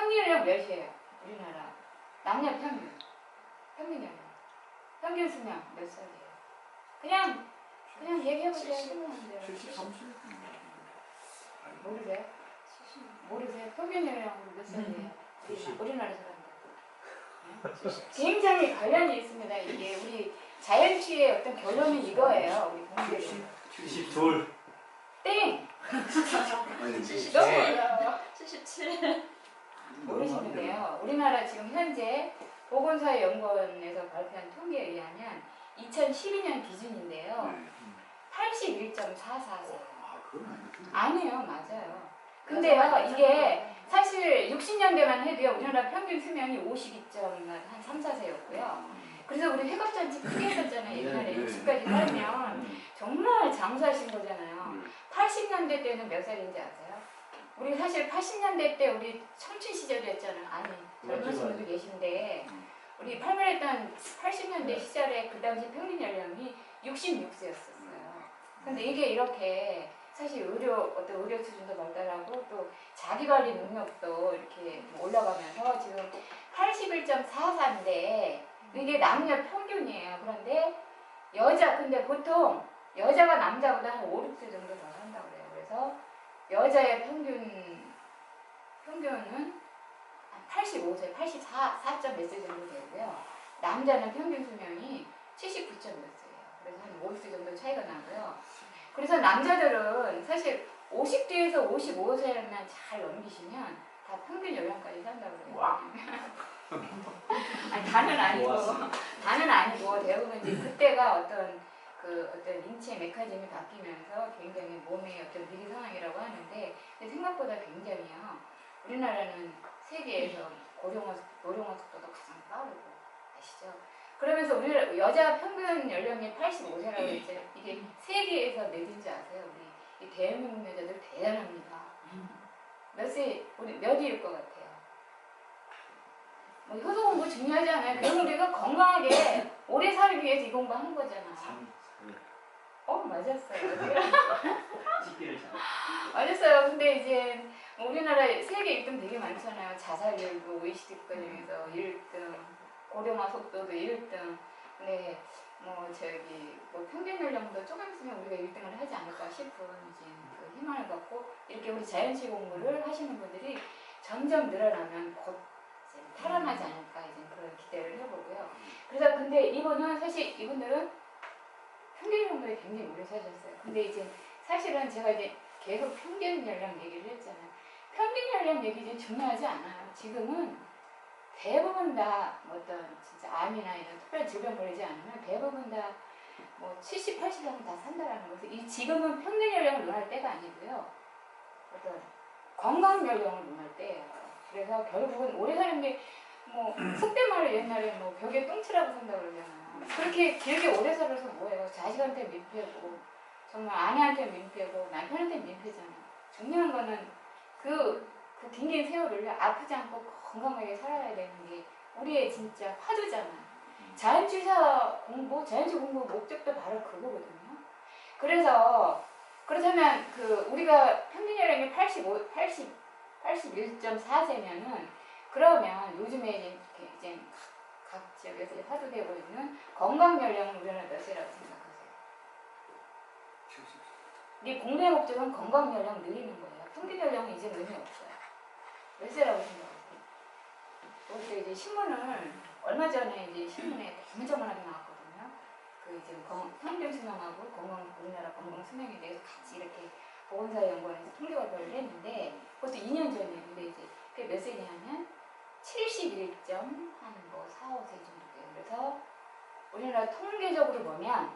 평균 연령 몇이에요? 우리나라 남녀 평균 연령 평균 수명 몇 살이에요? 그냥 얘기해보세요. 수명인데요. 73세? 모르세요? 모르세요? 평균 연령은 몇 살이에요? 우리나라 사람들. 굉장히 관련이 있습니다. 이게 우리 자연주의의 어떤 결론은 이거예요. 우리 공부를. 72. 땡! 아니, 77. 너무 어려워. 77. 모르시는데요. 우리나라 지금 현재 보건사회연구원에서 발표한 통계에 의하면 2012년 기준인데요. 81.44세. 아, 그건 아니에요. 맞아요. 근데요, 이게 사실 60년대만 해도요, 우리나라 평균 수명이 52.34세였고요. 그래서 우리 회갑잔치 크게 했었잖아요. 옛날에 60까지 살면 정말 장수하신 거잖아요. 80년대 때는 몇 살인지 아세요? 우리 사실 80년대 때 우리 청춘 시절이었잖아요. 아니, 젊으신 분도 계신데 우리 팔팔했던 80년대 시절에 그 당시 평균 연령이 66세였었어요. 근데 이게 이렇게 사실 어떤 의료 수준도 발달하고 또 자기관리 능력도 이렇게 올라가면서 지금 81.44인데 이게 남녀 평균이에요. 그런데 근데 보통 여자가 남자보다 한 5, 6세 정도 더 산다고 그래요. 그래서 여자의 평균은 한 85세, 84점 몇 세 정도 되고요. 남자는 평균 수명이 79점 몇 세예요. 그래서 한 5세 정도 차이가 나고요. 그래서 남자들은 사실 50대에서 55세만 잘 넘기시면 다 평균 연령까지 산다고 그래요. 아니, 다는 아니고 대부분 이제 그때가 어떤 인체의 메커니즘이 바뀌면서 굉장히 몸의 어떤 위기 상황이라고 하는데 근데 생각보다 굉장히요. 우리나라는 세계에서 노령화 속도도 가장 빠르고 아시죠? 그러면서 우리 여자 평균 연령이 85세라고 했죠. 이게 세계에서 몇인지 아세요? 우리 이 대한민국 여자들 대단합니다. 우리 몇일 것 같아요? 뭐 효도 공부 중요하지 않아요? 결국 우리가 건강하게 오래 살기 위해서 이 공부 하는 거잖아. 맞았어요. 맞았어요. 근데 이제 우리나라 세계 1등 되게 많잖아요. 자살률도 OECD 국가 중에서 1등, 고령화 속도도 1등. 근데 평균 연령도 조금 있으면 우리가 1등을 하지 않을까 싶은 이제 그 희망을 갖고 이렇게 우리 자연치유 공부를 하시는 분들이 점점 늘어나면 곧 이제 탈환하지 않을까 이제 그런 기대를 해보고요. 그래서 근데 이분들은 평균 연령에 굉장히 오래 사셨어요. 근데 이제 사실은 제가 이제 계속 평균 연령 얘기를 했잖아요. 평균 연령 얘기 이제 중요하지 않아요. 지금은 대부분 다 어떤 진짜 암이나 이런 특별한 질병 걸리지 않으면 대부분 다 70, 80은 다 산다라는 것을 이 지금은 평균 연령을 논할 때가 아니고요. 어떤 건강 연령을 논할 때예요. 그래서 결국은 오래 사는 게 속된 말로 옛날에 벽에 똥치라고 산다고 그러잖아요. 그렇게 길게 오래 살아서 뭐예요? 자식한테 민폐고 정말 아내한테 민폐고 남편한테 민폐잖아요. 중요한 거는 그 긴 세월을 아프지 않고 건강하게 살아야 되는 게 우리의 진짜 화두잖아요. 자연주의 공부 목적도 바로 그거거든요. 그래서 그렇다면 우리가 평균 연령이 81.4세면은 그러면 요즘에 이제 각 지역에서 화두되고 있는 건강 연령은 우리나라 몇 세라고 생각하세요? 70세. 이 공부의 목적은 건강 연령 늘리는 거예요. 평균 연령은 이제 의미 없어요. 몇 세라고 생각하세요? 그때 이제 신문을 얼마 전에 이제 신문에 대문짝만하게 나왔거든요. 평균 수명하고 우리나라 건강 수명에 대해서 같이 이렇게 보건사회연구원에서 통계 발표를 했는데 그것도 2년 전이에요. 근데 이제 그게 몇 세냐면 71.4, 5세 정도 돼요. 그래서 우리나라 통계적으로 보면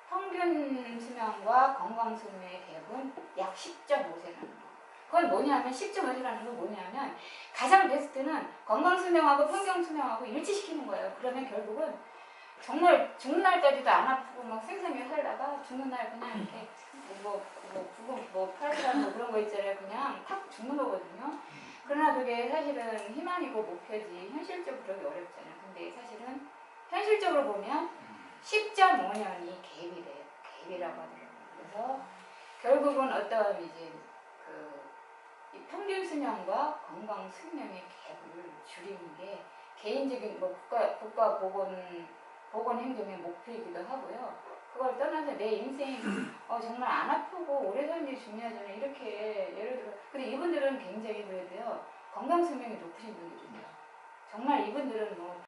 평균 수명과 건강 수명의 갭은 약 10.5세라는 거. 그건 뭐냐면 10.5세라는 건 뭐냐면 가장 베스트는 건강 수명하고 평균 수명하고 일치시키는 거예요. 그러면 결국은 정말 죽는 날까지도 안 아프고 생생하게 살다가 죽는 날 그냥 이렇게 팔아서 그런 거 있잖아요. 그냥 탁 죽는 거거든요. 그러나 그게 사실은 희망이고 목표지 현실적으로 그러기 어렵잖아요. 근데 사실은 현실적으로 보면 10.5년이 갭이 돼요. 갭이라고 하더라고요. 그래서 결국은 어떤 이제 이 평균 수명과 건강 수명의 갭을 줄이는 게 개인적인 뭐 국가 보건 행정의 목표이기도 하고요. 그걸 떠나서 내 인생 정말 안 아프고 오래 사는 게 중요하잖아요. 이렇게 예를 들어 근데 이분들은 굉장히 그래도요 건강 수명이 높으신 분들이세요. 정말 이분들은 뭐